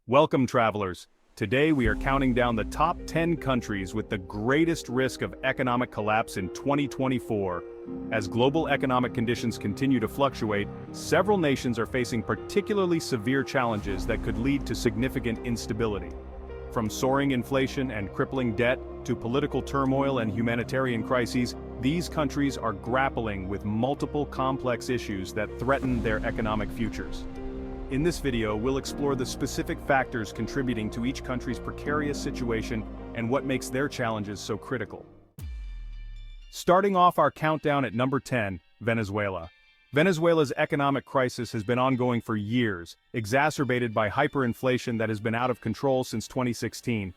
Welcome, travelers. Today we are counting down the top 10 countries with the greatest risk of economic collapse in 2024. As global economic conditions continue to fluctuate, several nations are facing particularly severe challenges that could lead to significant instability. From soaring inflation and crippling debt to political turmoil and humanitarian crises, these countries are grappling with multiple complex issues that threaten their economic futures. In this video, we'll explore the specific factors contributing to each country's precarious situation and what makes their challenges so critical. Starting off our countdown at number 10, Venezuela. Venezuela's economic crisis has been ongoing for years, exacerbated by hyperinflation that has been out of control since 2016.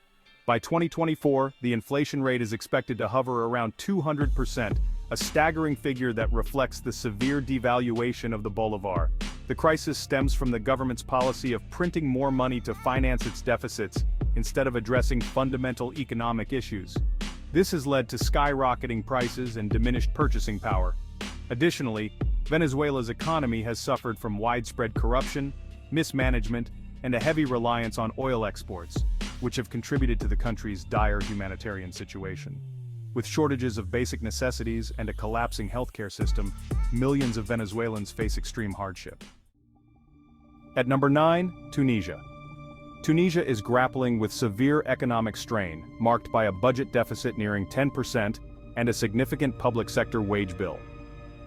By 2024, the inflation rate is expected to hover around 200%, a staggering figure that reflects the severe devaluation of the bolivar. The crisis stems from the government's policy of printing more money to finance its deficits, instead of addressing fundamental economic issues. This has led to skyrocketing prices and diminished purchasing power. Additionally, Venezuela's economy has suffered from widespread corruption, mismanagement, and a heavy reliance on oil exports, which have contributed to the country's dire humanitarian situation. With shortages of basic necessities and a collapsing healthcare system, millions of Venezuelans face extreme hardship. At number 9, Tunisia. Tunisia is grappling with severe economic strain, marked by a budget deficit nearing 10% and a significant public sector wage bill.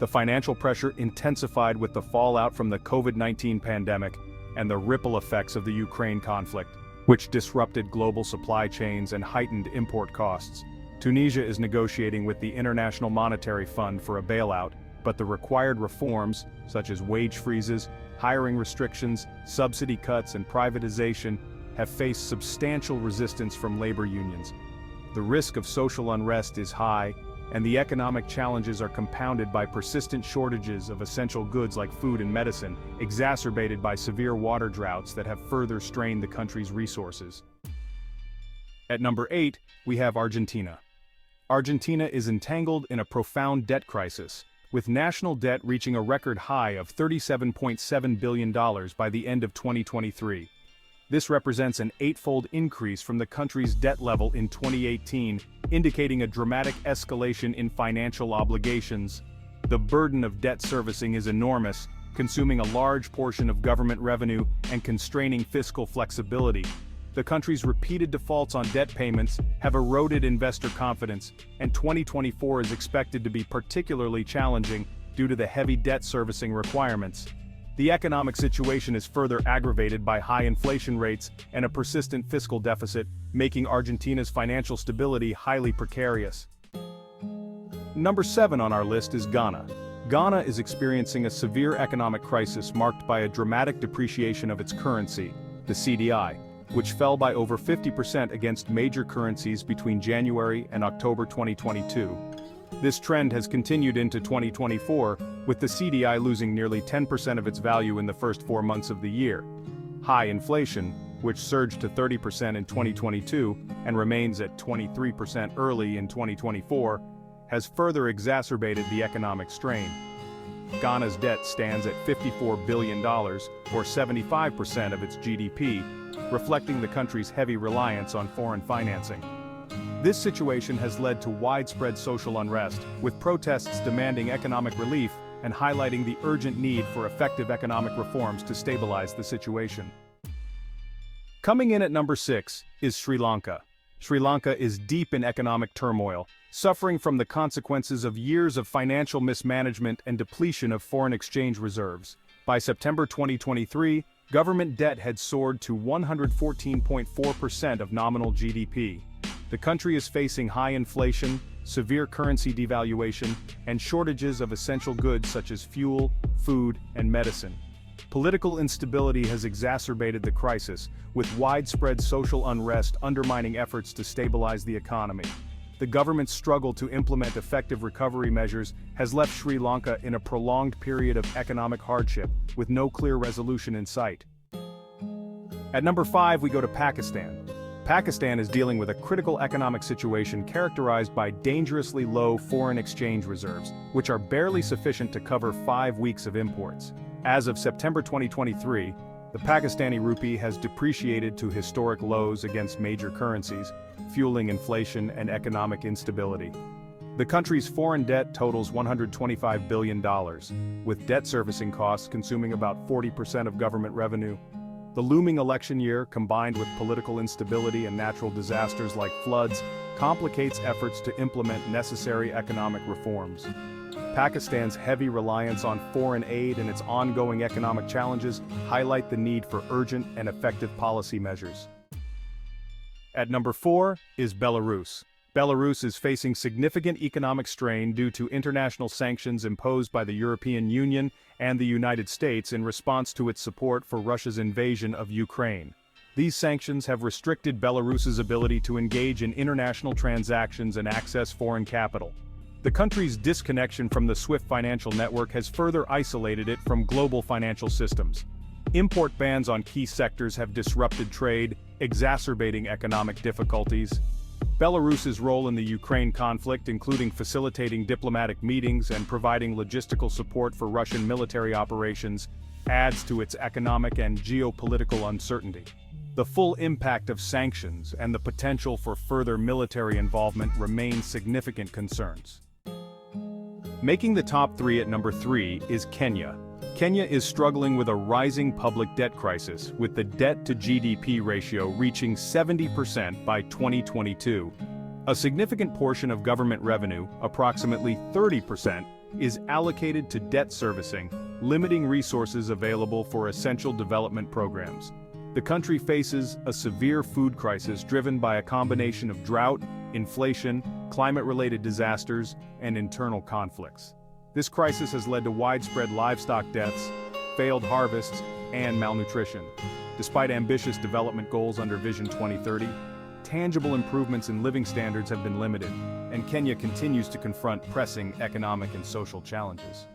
The financial pressure intensified with the fallout from the COVID-19 pandemic and the ripple effects of the Ukraine conflict, which disrupted global supply chains and heightened import costs. Tunisia is negotiating with the International Monetary Fund for a bailout, but the required reforms, such as wage freezes, hiring restrictions, subsidy cuts, and privatization, have faced substantial resistance from labor unions. The risk of social unrest is high, and the economic challenges are compounded by persistent shortages of essential goods like food and medicine, exacerbated by severe water droughts that have further strained the country's resources. At number 8, we have Argentina. Argentina is entangled in a profound debt crisis, with national debt reaching a record high of $37.7 billion by the end of 2023. This represents an eightfold increase from the country's debt level in 2018, indicating a dramatic escalation in financial obligations. The burden of debt servicing is enormous, consuming a large portion of government revenue and constraining fiscal flexibility. The country's repeated defaults on debt payments have eroded investor confidence, and 2024 is expected to be particularly challenging due to the heavy debt servicing requirements. The economic situation is further aggravated by high inflation rates and a persistent fiscal deficit, making Argentina's financial stability highly precarious. Number 7 on our list is Ghana. Ghana is experiencing a severe economic crisis marked by a dramatic depreciation of its currency, the CDI, which fell by over 50% against major currencies between January and October 2022. This trend has continued into 2024, with the CDI losing nearly 10% of its value in the first 4 months of the year. High inflation, which surged to 30% in 2022 and remains at 23% early in 2024, has further exacerbated the economic strain. Ghana's debt stands at $54 billion, or 75% of its GDP, reflecting the country's heavy reliance on foreign financing. This situation has led to widespread social unrest, with protests demanding economic relief and highlighting the urgent need for effective economic reforms to stabilize the situation. Coming in at number 6 is Sri Lanka. Sri Lanka is deep in economic turmoil, suffering from the consequences of years of financial mismanagement and depletion of foreign exchange reserves. By September 2023, government debt had soared to 114.4% of nominal GDP. The country is facing high inflation, severe currency devaluation, and shortages of essential goods such as fuel, food, and medicine. Political instability has exacerbated the crisis, with widespread social unrest undermining efforts to stabilize the economy. The government's struggle to implement effective recovery measures has left Sri Lanka in a prolonged period of economic hardship, with no clear resolution in sight. At number 5, we go to Pakistan. Pakistan is dealing with a critical economic situation characterized by dangerously low foreign exchange reserves, which are barely sufficient to cover 5 weeks of imports. As of September 2023, The Pakistani rupee has depreciated to historic lows against major currencies, fueling inflation and economic instability. The country's foreign debt totals $125 billion, with debt servicing costs consuming about 40% of government revenue. The looming election year, combined with political instability and natural disasters like floods, complicates efforts to implement necessary economic reforms. Pakistan's heavy reliance on foreign aid and its ongoing economic challenges highlight the need for urgent and effective policy measures. At number 4 is Belarus. Belarus is facing significant economic strain due to international sanctions imposed by the European Union and the United States in response to its support for Russia's invasion of Ukraine. These sanctions have restricted Belarus's ability to engage in international transactions and access foreign capital. The country's disconnection from the SWIFT financial network has further isolated it from global financial systems. Import bans on key sectors have disrupted trade, exacerbating economic difficulties. Belarus's role in the Ukraine conflict, including facilitating diplomatic meetings and providing logistical support for Russian military operations, adds to its economic and geopolitical uncertainty. The full impact of sanctions and the potential for further military involvement remain significant concerns. Making the top 3 at number 3 is Kenya. Kenya is struggling with a rising public debt crisis, with the debt-to-GDP ratio reaching 70% by 2022. A significant portion of government revenue, approximately 30%, is allocated to debt servicing, limiting resources available for essential development programs. The country faces a severe food crisis driven by a combination of drought, inflation, climate-related disasters, and internal conflicts. This crisis has led to widespread livestock deaths, failed harvests, and malnutrition. Despite ambitious development goals under Vision 2030, tangible improvements in living standards have been limited, and Kenya continues to confront pressing economic and social challenges.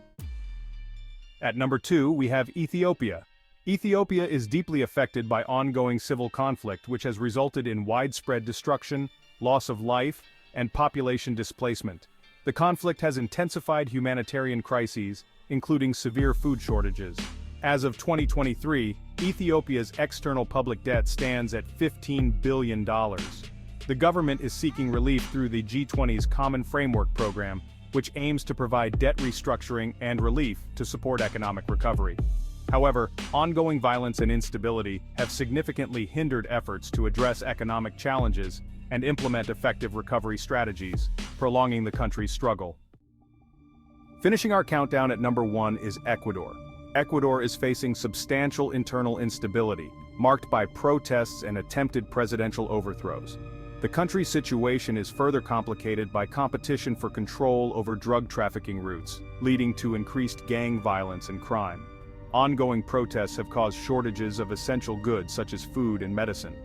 At number 2, we have Ethiopia. Ethiopia is deeply affected by ongoing civil conflict, which has resulted in widespread destruction, loss of life, and population displacement. The conflict has intensified humanitarian crises, including severe food shortages. As of 2023, Ethiopia's external public debt stands at $15 billion. The government is seeking relief through the G20's Common Framework Program, which aims to provide debt restructuring and relief to support economic recovery. However, ongoing violence and instability have significantly hindered efforts to address economic challenges and implement effective recovery strategies, prolonging the country's struggle. Finishing our countdown at number 1 is Ecuador. Ecuador is facing substantial internal instability, marked by protests and attempted presidential overthrows. The country's situation is further complicated by competition for control over drug trafficking routes, leading to increased gang violence and crime. Ongoing protests have caused shortages of essential goods such as food and medicine.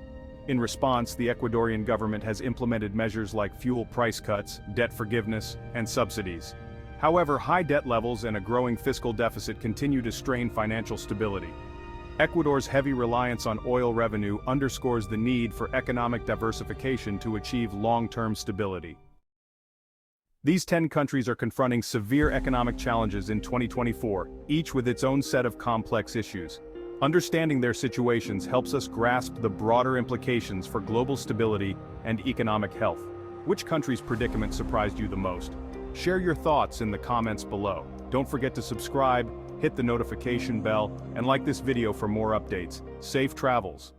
In response, the Ecuadorian government has implemented measures like fuel price cuts, debt forgiveness, and subsidies. However, high debt levels and a growing fiscal deficit continue to strain financial stability. Ecuador's heavy reliance on oil revenue underscores the need for economic diversification to achieve long-term stability. These 10 countries are confronting severe economic challenges in 2024, each with its own set of complex issues. Understanding their situations helps us grasp the broader implications for global stability and economic health. Which country's predicament surprised you the most? Share your thoughts in the comments below. Don't forget to subscribe, hit the notification bell, and like this video for more updates. Safe travels!